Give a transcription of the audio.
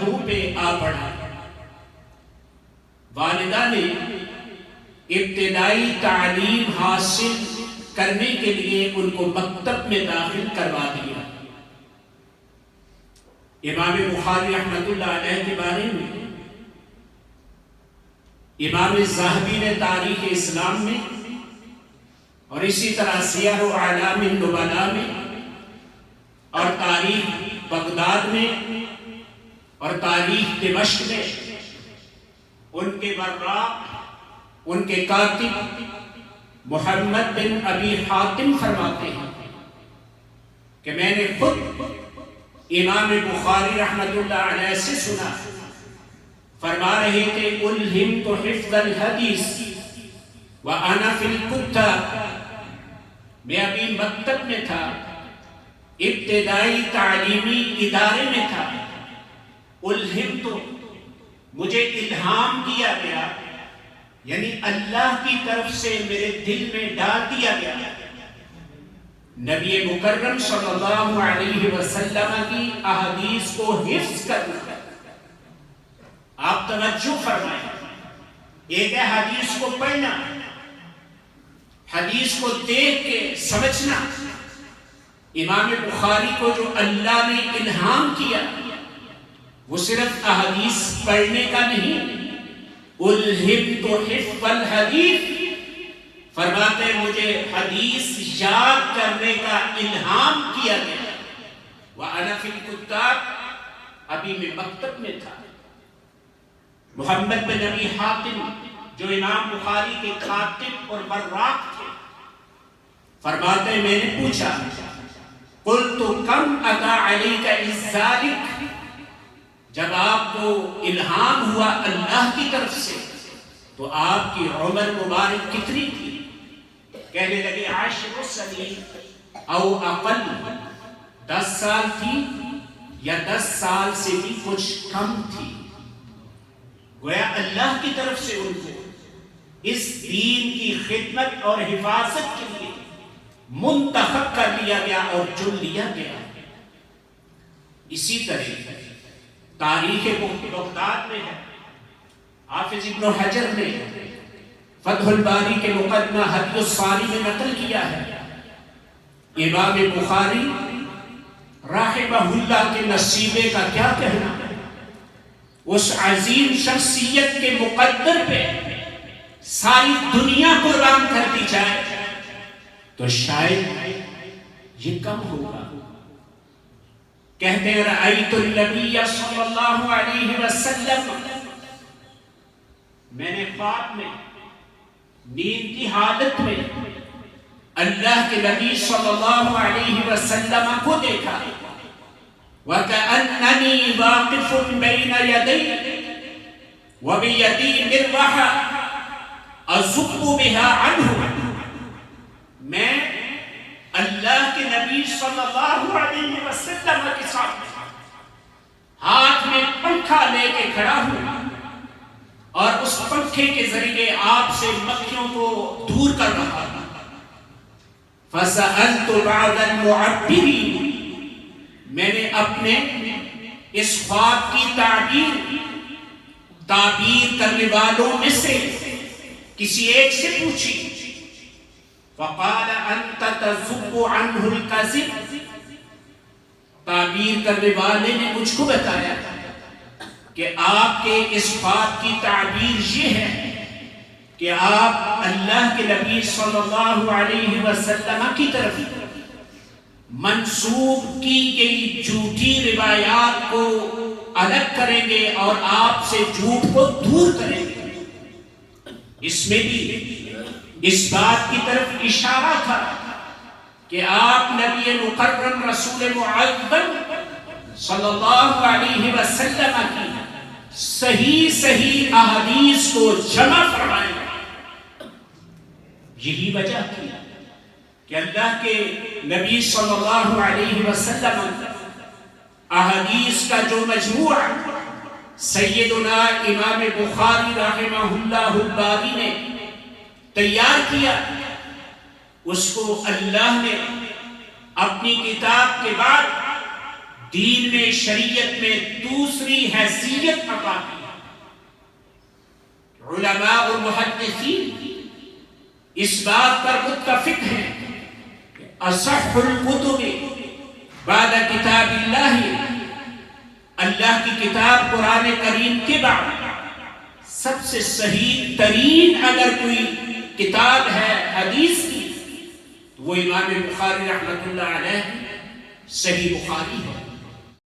مجموع پہ آ پڑا۔ والدہ نے ابتدائی تعلیم حاصل کرنے کے لیے ان کو مکتب میں داخل کروا دیا۔ امام بخاری رحمۃ اللہ علیہ کے بارے میں امام ذہبی نے تاریخ اسلام میں اور اسی طرح سیر و اعلام النبلاء میں اور تاریخ بغداد میں اور تاریخ دمشق میں ان کے وراء ان کے کاتب محمد بن ابی حاتم فرماتے ہیں کہ میں نے خود امام بخاری رحمۃ اللہ علیہ سے سنا، فرما رہے تھے الہمت حفظ الحدیث وانا فی الکتاب، میں ابھی مکتب میں تھا، ابتدائی تعلیمی ادارے میں تھا، الہمت مجھے الہام کیا گیا، یعنی اللہ کی طرف سے میرے دل میں ڈال دیا گیا نبی مکرم صلی اللہ علیہ وسلم کی احادیث کو حفظ کرنا۔ آپ توجہ فرمائیں، ایک ہے حدیث کو پڑھنا، حدیث کو دیکھ کے سمجھنا۔ امام بخاری کو جو اللہ نے الہام کیا وہ صرف احادیث پڑھنے کا نہیں، الہمت حفظ الحدیث، فرماتے مجھے حدیث یاد کرنے کا الہام کیا گیا۔ وَأَنَا فِي الْكُتَّابِ، ابھی میں مکتب میں تھا۔ محمد بن ابی حاتم جو امام بخاری کے کاتب اور وراق تھے فرماتے میں نے پوچھا قُلْتُ كَمْ أَتَى عَلَيْكَ إِذْ ذَلِكَ، جب آپ کو الہام ہوا اللہ کی طرف سے تو آپ کی عمر مبارک کتنی تھی؟ کہنے لگے 10 سنین او اقل، 10 سال تھی یا 10 سال سے بھی کچھ کم تھی۔ گویا اللہ کی طرف سے ان کو اس دین کی خدمت اور حفاظت کے لیے منتخب کر لیا گیا اور چن لیا گیا۔ اسی طرح تاریخ بغداد میں ہے، حافظ ابن حجر نے فتح الباری کے مقدمہ ہدی الصاری میں نقل کیا ہے، امام بخاری رحمہ اللہ کے نصیبے کا کیا کہنا، اس عظیم شخصیت کے مقدر پہ ساری دنیا قربان کر دی جائے تو شاید یہ کم ہوگا۔ کہتے ہیں رأیت النبی صلی اللہ علیہ وسلم، میں نے خواب میں نیند کی حالت میں اللہ کے نبی صلی اللہ علیہ وسلم کو دیکھا، وَكَأَنَّنِي وَاقِفٌ بَيْنَ يَدَيْهِ وَبِيَدِي مِرْوَحَةٌ أَصُبُّ بِهَا عَنْهُ، میں اللہ کے نبی صلی اللہ علیہ وسلم کے ساتھ ہاتھ میں پنکھا لے کے کھڑا ہوں اور اس پنکھے کے ذریعے آپ سے مکھیوں کو دور کر رہا ہوں۔ فَسَأَلْتُ بَعْدَ الْمُعَبِّرِينَ، میں نے اپنے اس خواب کی تعبیر کرنے والوں میں سے کسی ایک سے پوچھی، فَقَالَ أَنْتَ تَذُبُّ عَنْهُ الْكَذِبَ، تعبیر کرنے والے نے مجھ کو بتایا کہ آپ کے اس خواب کی تعبیر یہ ہے کہ آپ اللہ کے نبی صلی اللہ علیہ وسلم کی طرف منسوب کی گئی جھوٹی روایات کو الگ کریں گے اور آپ سے جھوٹ کو دور کریں گے۔ اس میں بھی اس بات کی طرف اشارہ تھا کہ آپ نبی مکرم رسول معظم صلی اللہ علیہ وسلم کی صحیح احادیث کو جمع فرمائیں۔ یہی وجہ تھی کہ اللہ کے نبی صلی اللہ علیہ وسلم احادیث کا جو مجموعہ سیدنا امام بخاری رحمہ اللہ الباری نے تیار کیا، اس کو اللہ نے اپنی کتاب کے بعد دین میں شریعت میں دوسری حیثیت عطا کی. علماء اور محدثین اس بات پر متفق ہیں کہ اصح الکتب بعد کتاب اللہ کی کتاب قرآن کریم کے بعد سب سے صحیح ترین اگر کوئی کتاب ہے حدیث کی تو وہ امام بخاری رحمۃ اللہ علیہ صحیح بخاری ہے.